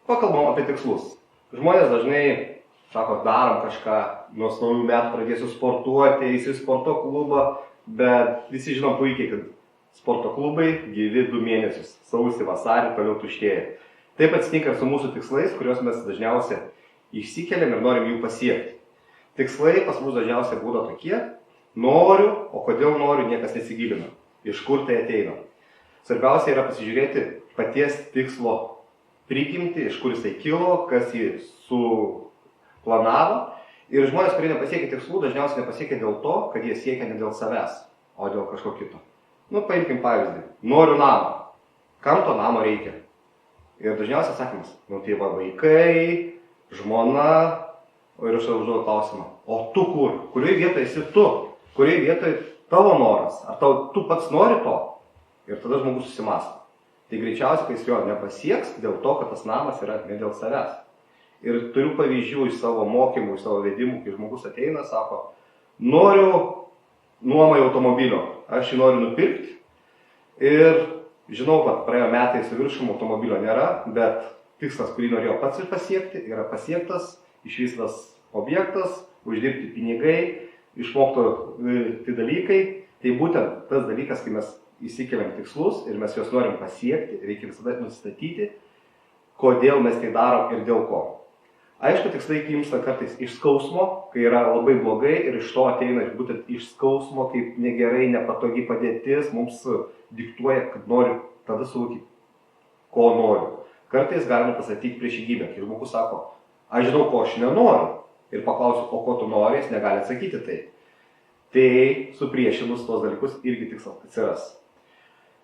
Pakalbam apie tikslus. Žmonės dažnai sako, darom kažką, nuo naujų metų pradėsiu sportuoti, eisiu į sporto klubą, bet visi žinom puikiai, kad sporto klubai gyvi 2 mėnesius, sausį, vasarį, toliau tuštėja. Taip atsitinka ir su mūsų tikslais, kuriuos mes dažniausiai išsikeliam ir norim jų pasiekti. Tikslai pas mus dažniausiai būna tokie, noriu, o kodėl noriu, niekas nesigilina. Iš kur tai ateina. Svarbiausia yra pasižiūrėti paties tikslo prigimtį, iš kur jisai kilo, kas jį suplanavo. Ir žmonės, kurie nepasiekia tikslų, dažniausiai nepasiekia dėl to, kad jie siekia ne dėl savęs, o dėl kažko kito. Paimkim pavyzdį. Noriu namą. Kam to namo reikia? Ir dažniausiai atsakymas, tai va vaikai, žmona, ir aš užduodu klausimą, o tu kur? Kurioje vietoje esi tu? Kurioje vietoje tavo noras? Ar tu pats nori to? Ir tada žmogus susimąsto. Tai greičiausiai, kai jis jo nepasieks dėl to, kad tas namas yra ne dėl savęs. Ir turiu pavyzdžių iš savo mokymų, iš savo vedimų, kai žmogus ateina, sako, noriu nuomai automobilio, aš jį noriu nupirkti ir žinau, kad praėjo metai su viršum automobilio nėra, bet tikslas, kurį norėjo pats ir pasiekti, yra pasiektas, išvystytas objektas, uždirbti pinigai, išmokti dalykai. Tai būtent tas dalykas, kai mes įsikeliam tikslus ir mes juos norim pasiekti, reikia visada nustatyti, kodėl mes tai darom ir dėl ko. Aišku, tikslai gimsta kartais iš skausmo, kai yra labai blogai ir iš to ateina būtent iš skausmo, kaip negerai, nepatogi padėtis, mums diktuoja, kad noriu, tada suvokyti, ko noriu. Kartais galime pasakyti priešingybę, kai žmogus sako, aš žinau, ko aš nenoriu ir paklausiu, o ko tu nori, jis negali atsakyti tai. Tai supriešinus tos dalykus irgi tikslas atsiras.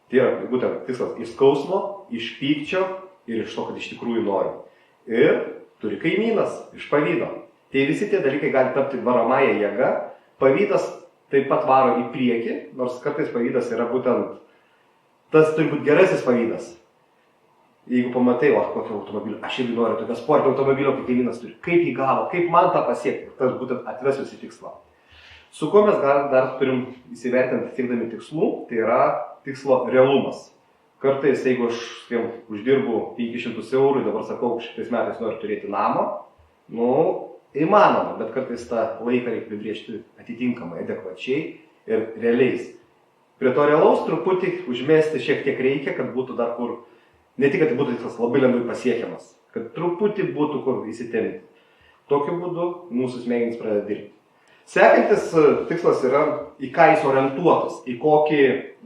Tai yra būtent tikslas iš skausmo, iš pykčio ir iš to, kad iš tikrųjų noriu. Ir turi kaimynas iš pavydo. Tai visi tie dalykai gali tapti varomąją jėgą. Pavydas taip pat varo į priekį, nors kartais pavydas yra būtent, tas turi būti gerasis pavydas. Jeigu pamatai, kokio automobilio, aš irgi noriu tokio sportinio automobilio, kaip kaimynas turi, kaip jį gavo, kaip man tą pasiekti, tas būtent atves jūs į tikslą. Su kuo mes dar turim įsivertinti siekdami tikslų, tai yra tikslo realumas. Kartais, jeigu aš uždirbu 500 eurų ir dabar sakau, šitais metais noriu turėti namą, įmanoma, bet kartais tą laiką reikia apibrėžti atitinkamai, adekvačiai ir realiais. Prie to realaus truputį užmesti šiek tiek reikia, kad būtų dar kur, ne tik, kad būtų tikslas labai lengvai pasiekiamas, kad truputį būtų kur įsitempti. Tokiu būdu mūsų smegenys pradeda dirbti. Sekantis tikslas yra, į ką jis orientuotas, į kokį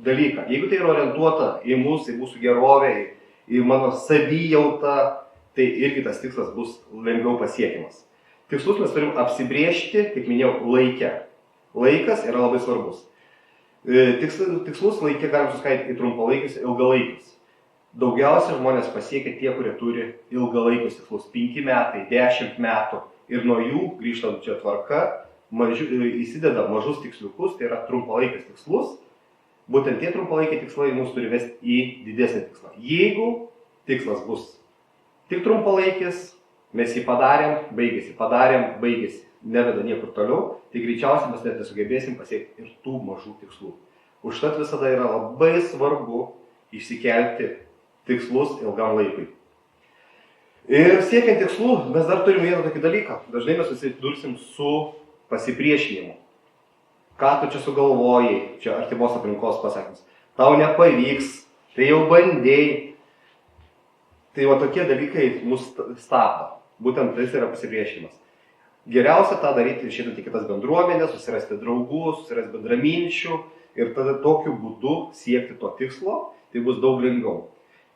dalyką. Jeigu tai yra orientuota į mūsų, į mūsų gerovę, į mano savijautą, tai irgi tas tikslas bus lengviau pasiekiamas. Tikslus mes turim apsibrėžti, kaip minėjau, laike. Laikas yra labai svarbus. Tikslus laike galim suskaidyti į trumpalaikius ir ilgalaikius. Daugiausia žmonės pasiekia tie, kurie turi ilgalaikius tikslus, 5 metai, 10 metų ir nuo jų grįžtant čia tvarka, įsideda mažus tiksliukus, tai yra trumpalaikis tikslus. Būtent tie trumpalaikiai tikslai mūsų turi vesti į didesnį tikslą. Jeigu tikslas bus tik trumpalaikis, mes jį padarėm, baigėsi, neveda niekur toliau, tai greičiausiai mes net nesugebėsim pasiekti ir tų mažų tikslų. Užtat visada yra labai svarbu išsikelti tikslus ilgam laikui. Ir siekiant tikslų, mes dar turime vieną tokį dalyką. Dažnai mes susidursim su pasipriešinimu. Ką tu čia sugalvojai, čia artimos aplinkos pasakymas. Tau nepavyks, tai jau bandėjai. Tai va tokie dalykai mus stabdo. Būtent tai yra pasipriešinimas. Geriausia tą daryti išeinant į kitas bendruomenės, susirasti draugų, susirasti bendraminčių ir tada tokiu būdu siekti to tikslo, tai bus daug lengviau.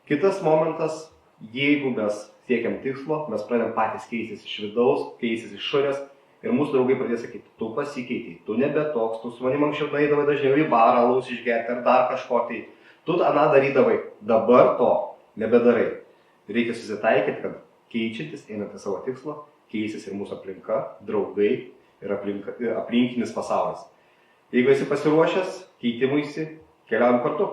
Kitas momentas, jeigu mes siekiam tikslo, mes pradedam patys keistis iš vidaus, keistis iš išorės ir mūsų draugai pradės sakyti, tu pasikeitei, tu nebe toks, tu su manim anksčiau nueidavai dažniau į barą, alaus išgerti ar dar kažko tai, tu aną darydavai, dabar to nebedarai. Reikia susitaikyti, kad keičiantis, einant į savo tikslą, keisis ir mūsų aplinka, draugai ir aplinkinis pasaulis. Jeigu esi pasiruošęs keitimuisi, keliaujam kartu.